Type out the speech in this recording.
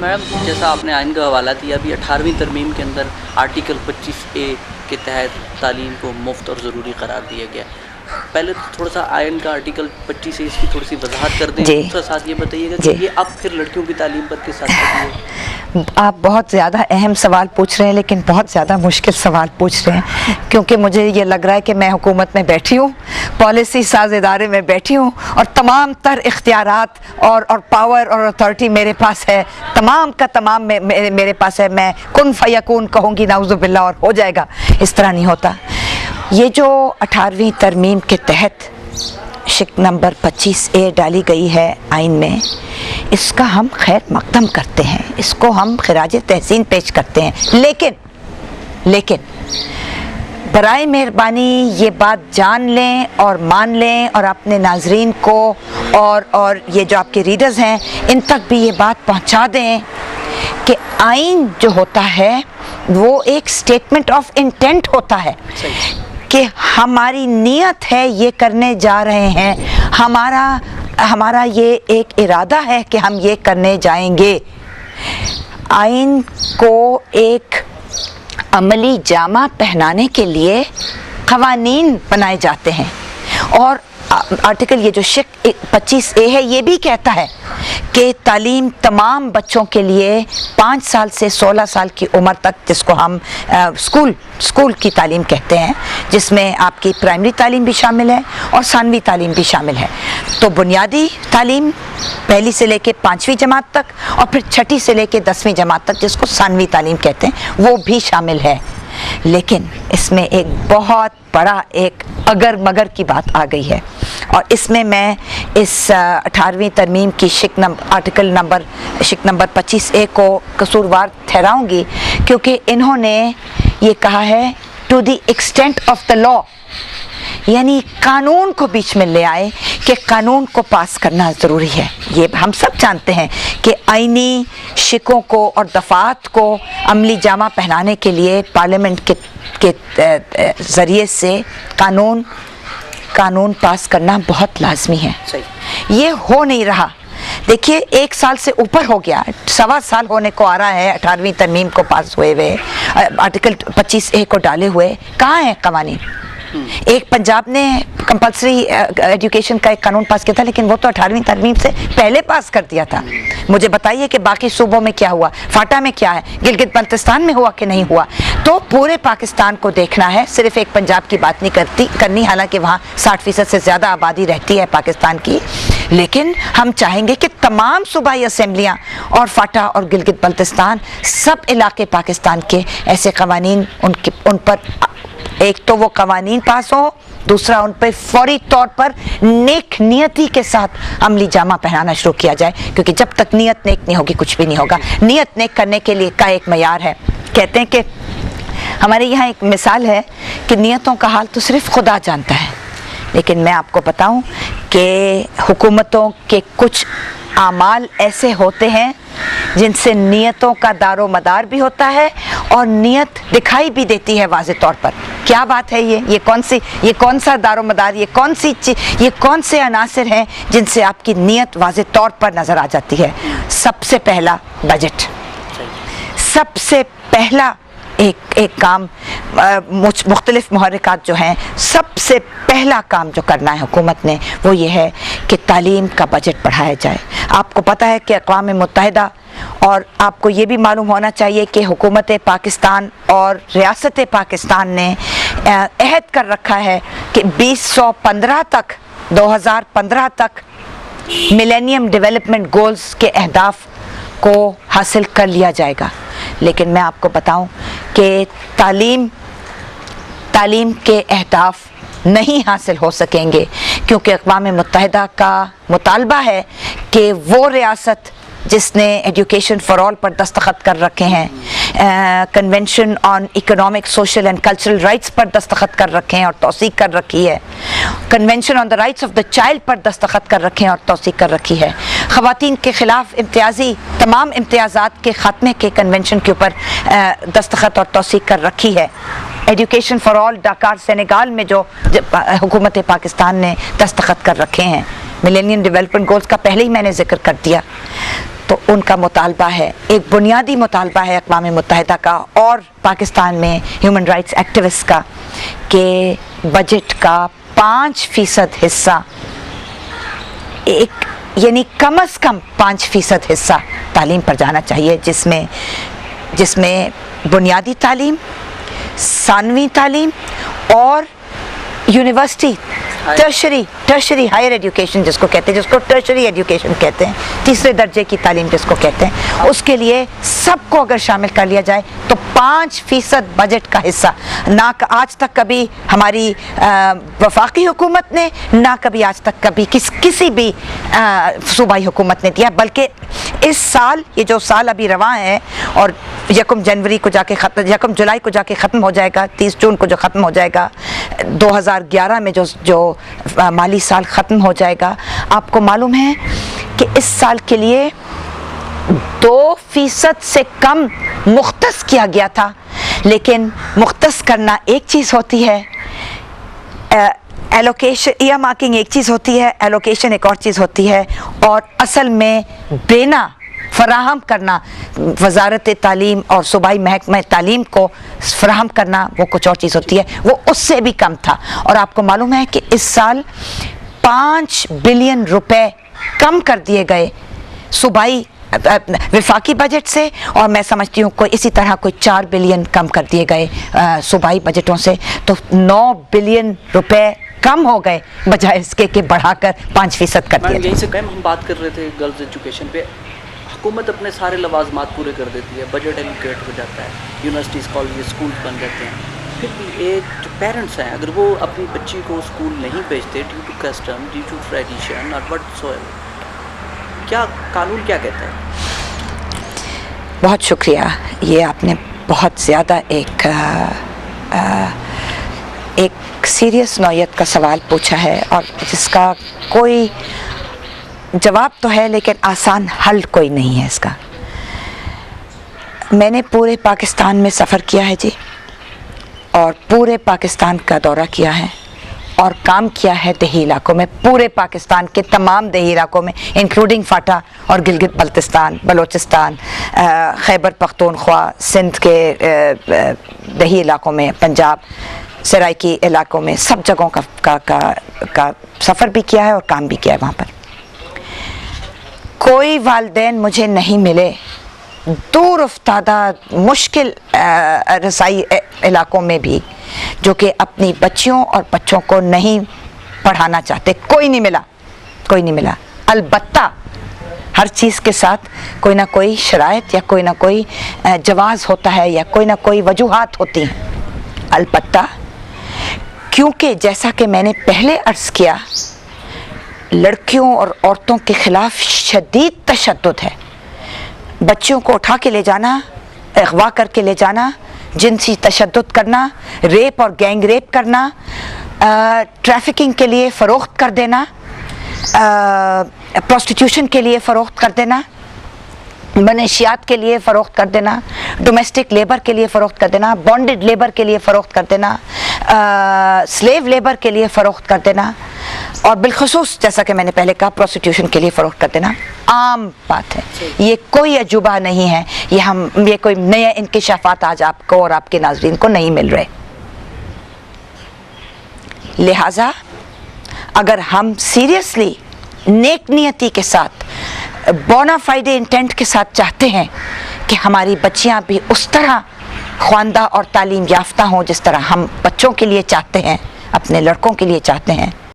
Madam, जैसा आपने आइन का हवाला दिया, अभी 18वीं तरमीम के अंदर आर्टिकल 25A के तहत तालीम को मुफ्त और ज़रूरी करार दिया गया। पहले तो थोड़ा सा आइन का आर्टिकल 25A इसकी थोड़ी सी वजाहत कर दें। दूसरा साथ ये बताइएगा कि ये अब फिर लड़कियों की तालीम पर किस हद तक है? आप बहुत ज़्यादा अहम सवाल पूछ रहे हैं, लेकिन बहुत ज़्यादा मुश्किल सवाल पूछ रहे हैं, क्योंकि मुझे ये लग रहा है कि मैं हुकूमत में बैठी हूँ, पॉलिसी साज इदारे में बैठी हूँ और तमाम तर इख्तियारात और पावर और अथॉरिटी मेरे पास है, तमाम का तमाम मेरे पास है। मैं कुन फयकून कहूँगी नाउज़ुबिल्लाह और हो जाएगा, इस तरह नहीं होता। ये जो 18वीं तरमीम के तहत शिक नंबर 25A डाली गई है आइन में, इसका हम खैर मकदम करते हैं, इसको हम खिराज तहसीन पेश करते हैं। लेकिन बराए मेहरबानी ये बात जान लें और मान लें और अपने नाजरीन को और ये जो आपके रीडर्स हैं इन तक भी ये बात पहुंचा दें कि आइन जो होता है वो एक स्टेटमेंट ऑफ इंटेंट होता है कि हमारी नीयत है ये करने जा रहे हैं, हमारा ये एक इरादा है कि हम ये करने जाएंगे। आइन को एक अमली जामा पहनाने के लिए क़वानीन बनाए जाते हैं और आर्टिकल ये जो शिक 25A है ये भी कहता है कि तालीम तमाम बच्चों के लिए 5 साल से 16 साल की उम्र तक, जिसको हम स्कूल की तालीम कहते हैं, जिसमें आपकी प्राइमरी तालीम भी शामिल है और सानवी तालीम भी शामिल है। तो बुनियादी तालीम पहली से लेके 5वीं जमात तक और फिर 6ठी से लेके 10वीं जमात तक, जिसको सानवी तालीम कहते हैं, वो भी शामिल है। लेकिन इसमें एक बहुत बड़ा एक अगर मगर की बात आ गई है और इसमें मैं इस 18वीं तरमीम की शिक नंबर 25A को कसूरवार ठहराऊंगी, क्योंकि इन्होंने ये कहा है to the extent of the law, यानी कानून को बीच में ले आए कि कानून को पास करना ज़रूरी है। ये हम सब जानते हैं कि आईनी शिकों को और दफ़ात को अमली जामा पहनाने के लिए पार्लियामेंट के ज़रिए से कानून पास करना बहुत लाजमी है। ये हो नहीं रहा। देखिए 1 साल से ऊपर हो गया, 1.25 साल होने को आ रहा है 18वीं तरमीम को पास हुए हुए, आर्टिकल 25A को डाले हुए। कहाँ है कवानीन? एक पंजाब ने कंपल्सरी एजुकेशन का एक कानून पास किया था, लेकिन वो तो 18वीं तरमीम से पहले पास कर दिया था। मुझे बताइए कि बाकी सूबों में क्या हुआ, फाटा में क्या है, गिलगित बल्तिस्तान में हुआ कि नहीं हुआ। तो पूरे पाकिस्तान को देखना है, सिर्फ एक पंजाब की बात नहीं करनी, हालांकि वहाँ 60% से ज़्यादा आबादी रहती है पाकिस्तान की। लेकिन हम चाहेंगे कि तमाम सूबाई असम्बलियाँ और फाटा और गिलगित बल्तिस्तान, सब इलाके पाकिस्तान के ऐसे कवानीन उन पर, एक तो वो कवानीन पास हो, दूसरा उन पर फौरी तौर पर नेक नियति के साथ अमली जामा पहनाना शुरू किया जाए, क्योंकि जब तक नियत नेक नहीं होगी कुछ भी नहीं होगा। नियत नेक करने के लिए का एक मयार है। कहते हैं कि हमारे यहाँ एक मिसाल है कि नियतों का हाल तो सिर्फ खुदा जानता है, लेकिन मैं आपको बताऊं कि हुकूमतों के कुछ आमाल ऐसे होते हैं जिनसे नियतों का दारो मदार भी होता है और नियत दिखाई भी देती है वाज़े तौर पर। क्या बात है ये कौन सा दारो मदार, ये कौन से अनासिर हैं जिनसे आपकी नियत वाज़े तौर पर नज़र आ जाती है? सबसे पहला बजट, सबसे पहला एक काम, मुख्तलिफ मुहर्रिकात जो हैं, सबसे पहला काम जो करना है हुकूमत ने वो ये है कि तालीम का बजट बढ़ाया जाए। आपको पता है कि अक़वाम मुत्तहिदा, और आपको ये भी मालूम होना चाहिए कि हुकूमत पाकिस्तान और रियासत पाकिस्तान ने अहद कर रखा है कि 2015 तक मिलेनियम डेवलपमेंट गोल्स के अहदाफ को हासिल कर लिया जाएगा। लेकिन मैं आपको बताऊं कि तालीम के अहदाफ नहीं हासिल हो सकेंगे, क्योंकि अक़वाम मुत्तहिदा का मुतालबा है कि वो रियासत जिसने एजुकेशन फॉर ऑल पर दस्तखत कर रखे हैं, convention on economic, social and cultural rights पर दस्तखत कर रखे हैं और तौसीक कर रखी है, convention on the rights of the child पर दस्तखत कर रखे हैं और तौसीक कर रखी है, ख़वातीन के ख़िलाफ़ तमाम इम्तियाज़ात के ख़ात्मे के कन्वेंशन के ऊपर दस्तखत और तौसीक कर रखी है, एजुकेशन फॉर ऑल डाकार सेनेगाल में जो हुकूमत पाकिस्तान ने दस्तखत कर रखे हैं, मिलेनियम डेवलपमेंट गोल्स का पहले ही मैंने जिक्र कर दिया। तो उनका मुतालबा है, एक बुनियादी मुतालबा है अक़वाम मुत्तहिदा का और पाकिस्तान में ह्यूमन राइट्स एक्टिविस्ट का कि बजट का 5% हिस्सा, एक यानी कम अज़ कम 5% हिस्सा तालीम पर जाना चाहिए, जिसमें बुनियादी तालीम, सानवी तालीम और यूनिवर्सिटी, टर्शरी हायर एजुकेशन जिसको कहते हैं, जिसको टर्शरी एजुकेशन कहते हैं, तीसरे दर्जे की तालीम जिसको कहते हैं, उसके लिए सबको अगर शामिल कर लिया जाए तो 5% बजट का हिस्सा ना आज तक कभी हमारी वफाकी हुकूमत ने, ना कभी आज तक कभी किसी भी सूबाई हुकूमत ने दिया, बल्कि इस साल, ये जो साल अभी रवां है और 1 जुलाई को जाके ख़त्म हो जाएगा, 30 जून को जो ख़त्म हो जाएगा, 2011 में जो माली साल ख़त्म हो जाएगा, आपको मालूम है कि इस साल के लिए 2% से कम मुख्तस किया गया था। लेकिन मुख्तस करना एक चीज़ होती है, एलोकेशन या मार्किंग एक चीज़ होती है, एलोकेशन एक और चीज़ होती है, और असल में देना, फराहम करना, वजारत तालीम और सूबाई महकमा तालीम को फराहम करना वो कुछ और चीज़ होती है, वो उससे भी कम था। और आपको मालूम है कि इस साल 5 बिलियन रुपए कम कर दिए गए सूबाई वफाकी बजट से, और मैं समझती हूँ कोई इसी तरह कोई 4 बिलियन कम कर दिए गए सूबाई बजटों से, तो 9 बिलियन रुपए कम हो गए बजाय इसके कि बढ़ाकर 5% कर दिया। यहीं से हम बात कर रहे थे गर्ल्स एजुकेशन पे, हुकूमत अपने सारे लवाजमात पूरे कर देती है, बजट एलोकेट हो जाता है, यूनिवर्सिटीज़ कॉलेज स्कूल बन जाते हैं, फिर भी एक जो पेरेंट्स हैं अगर वो अपनी बच्ची को स्कूल नहीं भेजते due to custom, due to tradition और व्हाटसोएवर, क्या कानून क्या कहता है? बहुत शुक्रिया, ये आपने बहुत ज़्यादा एक सीरियस नौयत का सवाल पूछा है और जिसका कोई जवाब तो है लेकिन आसान हल कोई नहीं है इसका। मैंने पूरे पाकिस्तान में सफ़र किया है जी, और पूरे पाकिस्तान का दौरा किया है और काम किया है देही इलाकों में, पूरे पाकिस्तान के तमाम देही इलाकों में, इंक्लूडिंग फाटा और गिलगित बल्तिस्तान, बलोचिस्तान, खैबर पख्तूनख्वा, सिंध के देही इलाकों में, पंजाब सराइकी इलाकों में, सब जगहों का सफ़र भी किया है और काम भी किया है वहाँ पर। कोई वालिदैन मुझे नहीं मिले दूर अफ्तादा मुश्किल रसाई इलाकों में भी जो कि अपनी बच्चियों और बच्चों को नहीं पढ़ाना चाहते, कोई नहीं मिला। अलबत्ता हर चीज़ के साथ कोई ना कोई शराइत या कोई ना कोई जवाज़ होता है या कोई ना कोई वजूहात होती हैं। अलबत्ता क्योंकि जैसा कि मैंने पहले अर्ज़ किया, लड़कियों और औरतों के ख़िलाफ़ शदीद तशद्दुद है। बच्चियों को उठा के ले जाना, अगवा करके ले जाना, जिनसी तशद्दुद करना, रेप और गैंग रेप करना, ट्रैफिकिंग के लिए फ़रोख्त कर देना, प्रोस्टिट्यूशन के लिए फ़रोख्त कर देना, मनशियात के लिए फ़रोख्त कर देना, डोमेस्टिक लेबर के लिए फ़रोख्त कर देना, बॉन्डेड लेबर के लिए फ़रोख्त कर देना, स्लेव लेबर के लिए फ़रोख्त कर देना, और बिलखसूस जैसा कि मैंने पहले कहा प्रोस्टिट्यूशन के लिए फ़रोख्त कर देना आम बात है। ये कोई अजूबा नहीं है, ये कोई नए इंकिशाफात आज आपको और आपके नाज़रीन को नहीं मिल रहे। लिहाजा अगर हम सीरियसली नेक नियति के साथ, बोनाफाइडे इंटेंट के साथ चाहते हैं कि हमारी बच्चियां भी उस तरह ख्वानदा और तालीम याफ्ता हों जिस तरह हम बच्चों के लिए चाहते हैं, अपने लड़कों के लिए चाहते हैं,